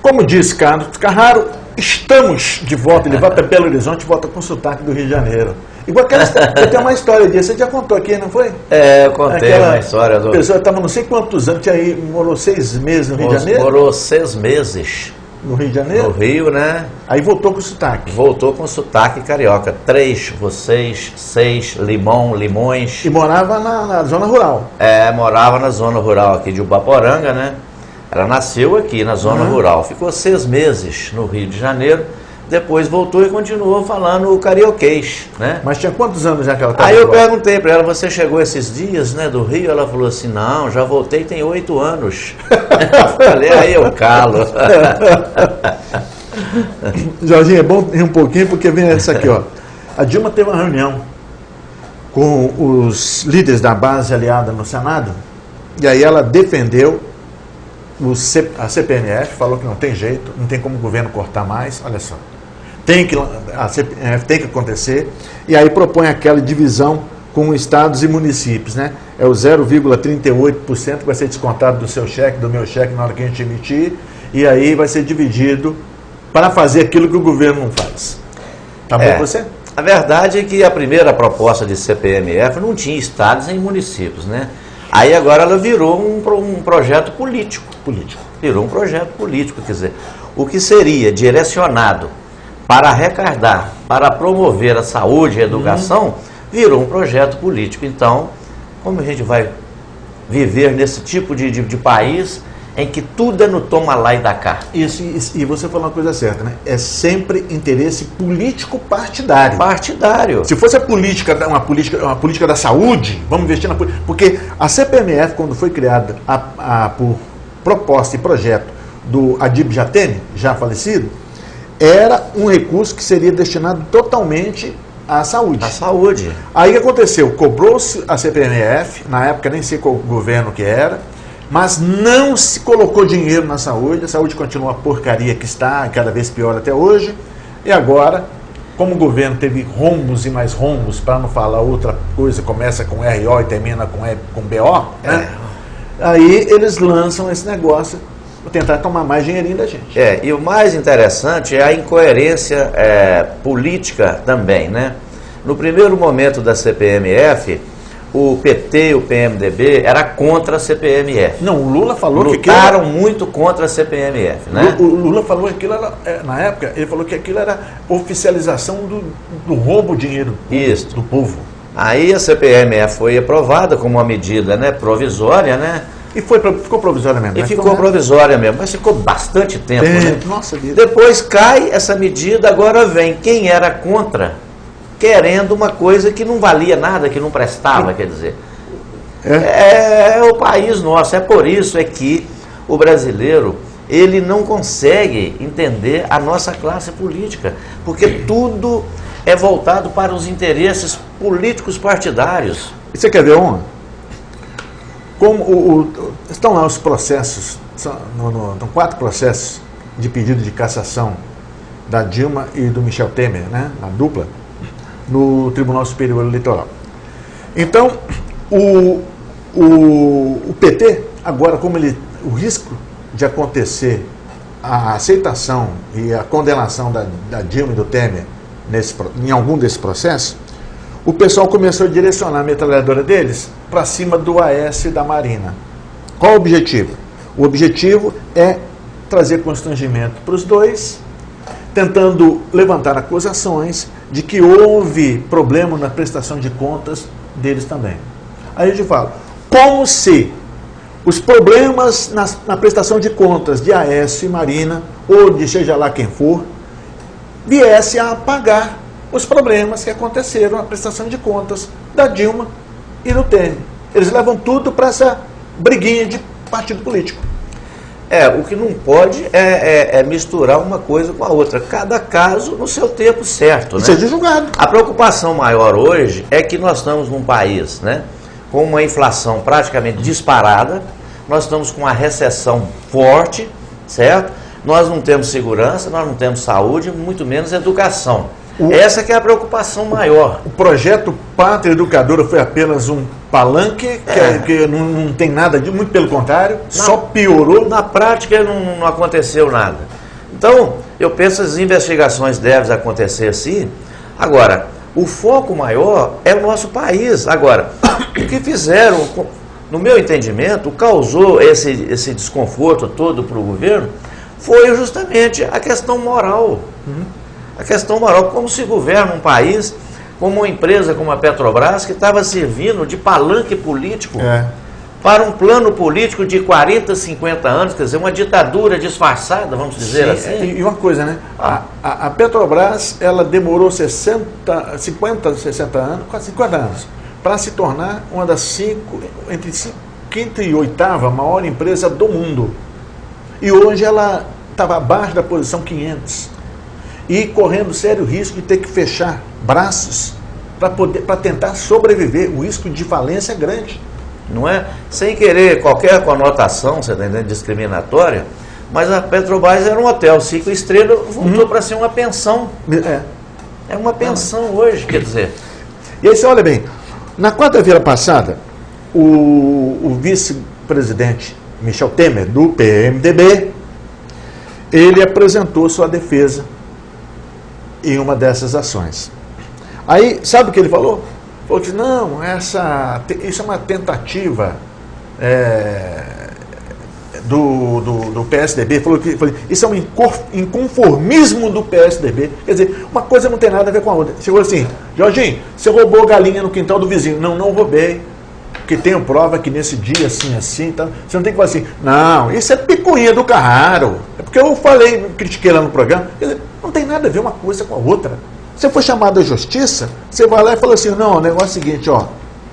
Como disse Carlos Carraro, estamos de volta. Ele vai para Belo Horizonte e volta com sotaque do Rio de Janeiro. Igual aquela história, eu tenho uma história disso, você já contou aqui, não foi? É, eu contei uma história do... A pessoa estava não sei quantos anos, morou 6 meses no Rio de Janeiro? Morou 6 meses. No Rio de Janeiro? No Rio, né? Aí voltou com sotaque. Voltou com sotaque carioca. 3, vocês, 6, limões. E morava na zona rural. É, morava na zona rural aqui de Ubaporanga, né? Ela nasceu aqui na zona rural. Ficou 6 meses no Rio de Janeiro. Depois voltou e continuou falando o carioquês, né? Mas tinha quantos anos já que ela estava? Aí eu perguntei para ela, você chegou esses dias, né, do Rio? Ela falou assim, não, já voltei tem 8 anos. Eu falei, aí eu calo. Jorginho, é bom rir um pouquinho porque vem essa aqui, ó. A Dilma teve uma reunião com os líderes da base aliada no Senado e aí ela defendeu a CPMF, falou que não tem jeito, não tem como o governo cortar mais, olha só. A CPMF tem que acontecer, e aí propõe aquela divisão com estados e municípios, né? É o 0,38% que vai ser descontado do seu cheque, do meu cheque, na hora que a gente emitir, e aí vai ser dividido para fazer aquilo que o governo não faz. Tá bom para você? A verdade é que a primeira proposta de CPMF não tinha estados nem municípios, né? Aí agora ela virou um projeto político. Virou um projeto político, quer dizer, o que seria direcionado para arrecadar, para promover a saúde e a educação, virou um projeto político. Então, como a gente vai viver nesse tipo de país em que tudo é no toma lá e dá cá? Isso, e você falou uma coisa certa, né? É sempre interesse político partidário. Partidário. Se fosse uma política da saúde, vamos investir na política. Porque a CPMF, quando foi criada por proposta e projeto do Adib Jatene, já falecido, era um recurso que seria destinado totalmente à saúde. À saúde. Aí o que aconteceu? Cobrou-se a CPMF, na época nem sei qual governo que era, mas não se colocou dinheiro na saúde, a saúde continua a porcaria que está, cada vez pior até hoje, e agora, como o governo teve rombos e mais rombos, para não falar outra coisa, começa com RO e termina com BO, né? Aí eles lançam esse negócio para tentar tomar mais dinheirinho da gente. E o mais interessante é a incoerência política também, né? No primeiro momento da CPMF, o PT e o PMDB era contra a CPMF. Não, o Lula falou lutaram muito contra a CPMF, né? O Lula falou que aquilo era, na época, ele falou que aquilo era oficialização do roubo de dinheiro do povo. Aí a CPMF foi aprovada como uma medida, né, provisória, né? E ficou provisória mesmo. E ficou provisória mesmo, mas ficou bastante tempo, né? Nossa vida. Depois cai essa medida, agora vem quem era contra, querendo uma coisa que não valia nada, que não prestava, quer dizer. É o país nosso, é por isso que o brasileiro, ele não consegue entender a nossa classe política, porque tudo é voltado para os políticos partidários. E você quer ver uma? Estão lá os processos, são 4 processos de pedido de cassação da Dilma e do Michel Temer, né, na dupla, no Tribunal Superior Eleitoral. Então, o PT, agora, o risco de acontecer a aceitação e a condenação da Dilma e do Temer em algum desses processos, o pessoal começou a direcionar a metralhadora deles para cima do Aécio e da Marina. Qual o objetivo? O objetivo é trazer constrangimento para os dois, tentando levantar acusações de que houve problema na prestação de contas deles também. Aí a gente fala, como se os problemas na prestação de contas de Aécio e Marina, ou de seja lá quem for, viesse a apagar os problemas que aconteceram na prestação de contas da Dilma e do Temer. Eles levam tudo para essa briguinha de partido político. O que não pode é misturar uma coisa com a outra. Cada caso no seu tempo certo, né? Seja julgado. A preocupação maior hoje é que nós estamos num país, né, com uma inflação praticamente disparada, nós estamos com uma recessão forte, certo? Nós não temos segurança, nós não temos saúde, muito menos educação. Essa que é a preocupação maior. O projeto Pátria Educadora foi apenas um palanque, que não tem nada de, muito pelo contrário, só piorou. Na prática não aconteceu nada. Então, eu penso que as investigações devem acontecer sim. Agora, o foco maior é o nosso país. Agora, o que fizeram, no meu entendimento, causou esse desconforto todo para o governo, foi justamente a questão moral. A questão moral, como se governa um país, como uma empresa como a Petrobras, que estava servindo de palanque político para um plano político de 40, 50 anos, quer dizer, uma ditadura disfarçada, vamos dizer assim. E uma coisa, né? A Petrobras, ela demorou 50, 60 anos, quase 50 anos, para se tornar uma das entre quinta e oitava maior empresa do mundo. E hoje ela estava abaixo da posição 500. E correndo sério risco de ter que fechar braços para tentar sobreviver. O risco de falência é grande. Não é? Sem querer qualquer conotação, você está entendendo, discriminatória, mas a Petrobras era um hotel 5 estrelas, voltou para ser uma pensão. É uma pensão hoje, quer dizer. E aí você olha bem, na quarta-feira passada, o vice-presidente Michel Temer, do PMDB, ele apresentou sua defesa em uma dessas ações. Aí, sabe o que ele falou? Falou que não, isso é uma tentativa do PSDB. Falou que isso é um inconformismo do PSDB. Quer dizer, uma coisa não tem nada a ver com a outra. Chegou assim, Jorginho, você roubou galinha no quintal do vizinho. Não, não roubei. Porque tenho prova que nesse dia, assim, tá, você não tem que falar assim, não, isso é picuinha do Carraro. É porque eu falei, critiquei lá no programa. Quer dizer, não tem nada a ver uma coisa com a outra. Você foi chamado à justiça, você vai lá e fala assim, não, o negócio é o seguinte, ó,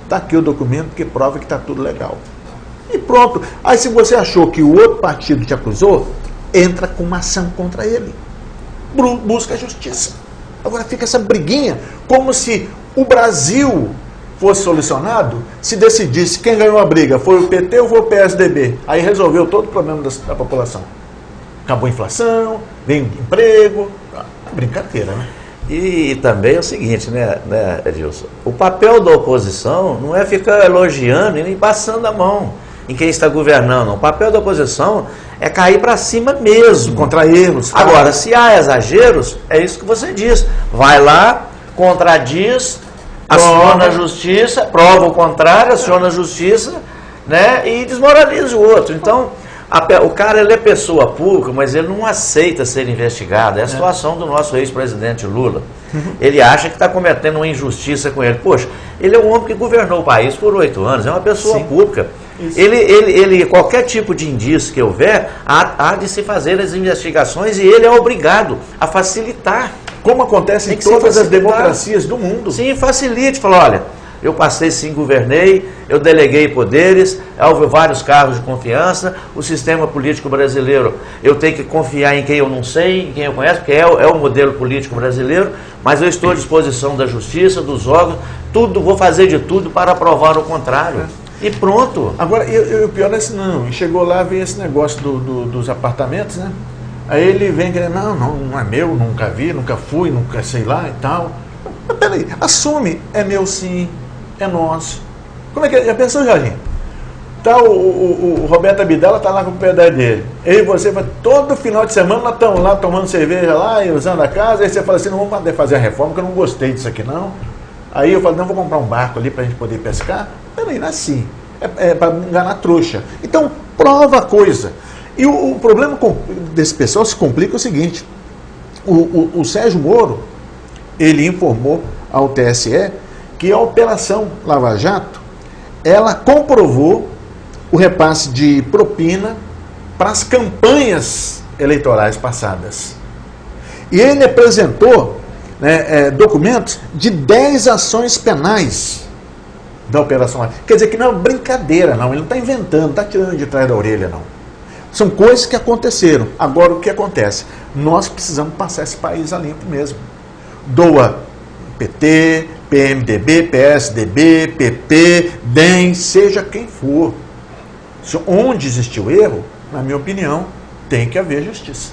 tá aqui o documento que prova que tá tudo legal. E pronto. Aí se você achou que o outro partido te acusou, entra com uma ação contra ele. Busca a justiça. Agora fica essa briguinha, como se o Brasil fosse solucionado, se decidisse quem ganhou a briga, foi o PT ou foi o PSDB. Aí resolveu todo o problema da população. Acabou a inflação, vem emprego, brincadeira, né? E também é o seguinte, né, Edilson? O papel da oposição não é ficar elogiando e nem passando a mão em quem está governando. O papel da oposição é cair para cima mesmo. Contra erros. Agora, se há exageros, é isso que você diz. Vai lá, contradiz, aciona a justiça, prova o contrário, aciona a justiça, né, e desmoraliza o outro. Então, o cara, ele é pessoa pública, mas ele não aceita ser investigado. É a situação do nosso ex-presidente Lula. Ele acha que está cometendo uma injustiça com ele. Poxa, ele é um homem que governou o país por 8 anos, é uma pessoa pública. Qualquer tipo de indício que houver, há de se fazer as investigações e ele é obrigado a facilitar. Como acontece em todas as democracias do mundo. Sim, facilite. Fala, olha, eu passei sim, governei, eu deleguei poderes, houve vários cargos de confiança, o sistema político brasileiro, eu tenho que confiar em quem eu não sei, em quem eu conheço, porque é o modelo político brasileiro, mas eu estou à disposição da justiça, dos órgãos, vou fazer de tudo para provar o contrário. E pronto. Agora, o pior é esse não, chegou lá, veio esse negócio dos apartamentos, né? Aí ele vem querendo, não é meu, nunca vi, nunca fui, nunca sei lá e tal. Mas peraí, assume, é meu sim, é nosso. Como é que é? Já pensou, Jorginho? Tá, o Roberto Abdala tá lá com o pedaço dele. Eu e você, todo final de semana, nós estamos lá tomando cerveja lá e usando a casa. Aí você fala assim, não vamos poder fazer a reforma, porque eu não gostei disso aqui não. Aí eu falo, não, vou comprar um barco ali pra gente poder pescar. Peraí, não é assim. É para enganar trouxa. Então, prova a coisa. E o problema desse pessoal se complica o seguinte. O Sérgio Moro, ele informou ao TSE que a Operação Lava Jato, ela comprovou o repasse de propina para as campanhas eleitorais passadas. E ele apresentou documentos de 10 ações penais da Operação Lava Jato. Quer dizer que não é brincadeira, não. Ele não está inventando, não está tirando de trás da orelha, não. São coisas que aconteceram. Agora, o que acontece? Nós precisamos passar esse país a limpo mesmo. Doa PT, PMDB, PSDB, PP, DEM, seja quem for. Onde existiu erro, na minha opinião, tem que haver justiça.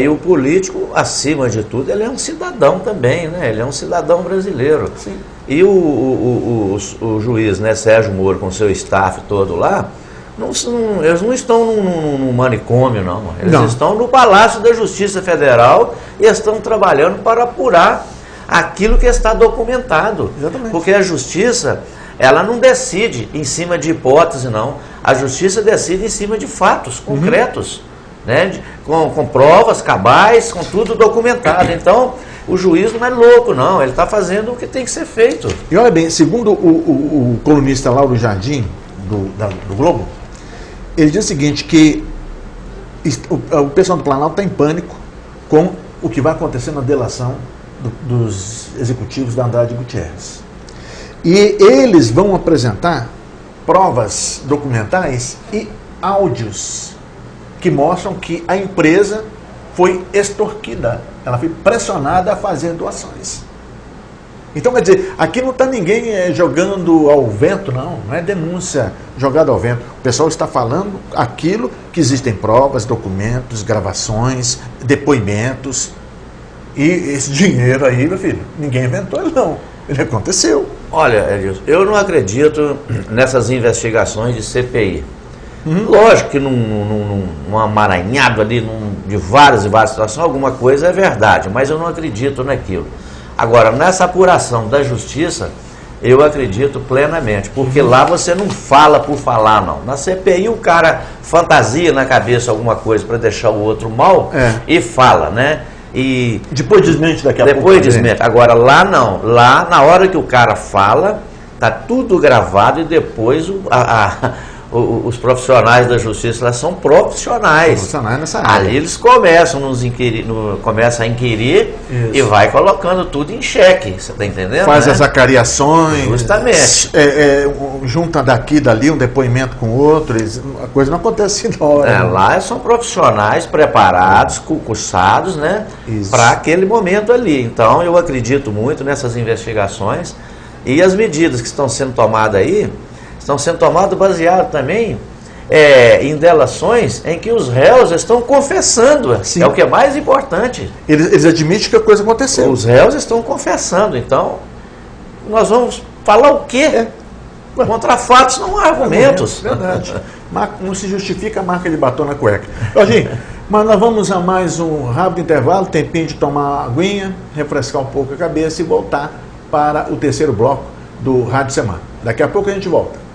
E o político, acima de tudo, ele é um cidadão também, né? Ele é um cidadão brasileiro. Sim. E o juiz, né, Sérgio Moro, com seu staff todo lá, eles não estão num manicômio, não. Eles Não. estão no Palácio da Justiça Federal e estão trabalhando para apurar aquilo que está documentado. Exatamente. Porque a Justiça, ela não decide em cima de hipótese, não. A Justiça decide em cima de fatos concretos, né? Com provas cabais, com tudo documentado. Então, o juiz não é louco, não. Ele está fazendo o que tem que ser feito. E olha bem, segundo o colunista Lauro Jardim, do Globo, ele diz o seguinte, que o pessoal do Planalto está em pânico com o que vai acontecer na delação dos executivos da Andrade Gutierrez. E eles vão apresentar provas documentais e áudios que mostram que a empresa foi extorquida, ela foi pressionada a fazer doações. Então, quer dizer, aqui não está ninguém jogando ao vento, não é denúncia jogada ao vento. O pessoal está falando aquilo que existem provas, documentos, gravações, depoimentos. E esse dinheiro aí, meu filho, ninguém inventou ele não, ele aconteceu. Olha, Edilson, eu não acredito nessas investigações de CPI. Lógico que num amaranhado ali, de várias e várias situações, alguma coisa é verdade, mas eu não acredito naquilo. Agora, nessa apuração da justiça, eu acredito plenamente, porque lá você não fala por falar, não. Na CPI o cara fantasia na cabeça alguma coisa para deixar o outro mal e fala, né? E depois desmente daqui a pouco. Depois desmente. Agora, lá não. Lá, na hora que o cara fala, tá tudo gravado e depois os profissionais da justiça lá são profissionais. Profissionais nessa área. Ali eles começam, começam a inquirir e vai colocando tudo em xeque. Você está entendendo? Faz né? as acariações. Justamente. Junta daqui e dali um depoimento com o outro. A coisa não acontece assim na hora. Lá são profissionais preparados, concursados, né? Para aquele momento ali. Então eu acredito muito nessas investigações e as medidas que estão sendo tomadas aí. Estão sendo tomados baseado também em delações em que os réus estão confessando. Sim. É o que é mais importante. Eles admitem que a coisa aconteceu. Os réus estão confessando. Então, nós vamos falar o quê? Contra fatos não há argumentos. Verdade. Não se justifica a marca de batom na cueca. Jorginho, mas nós vamos a mais um rápido intervalo, tempinho de tomar uma aguinha, refrescar um pouco a cabeça e voltar para o terceiro bloco do Rádio Semana. Daqui a pouco a gente volta.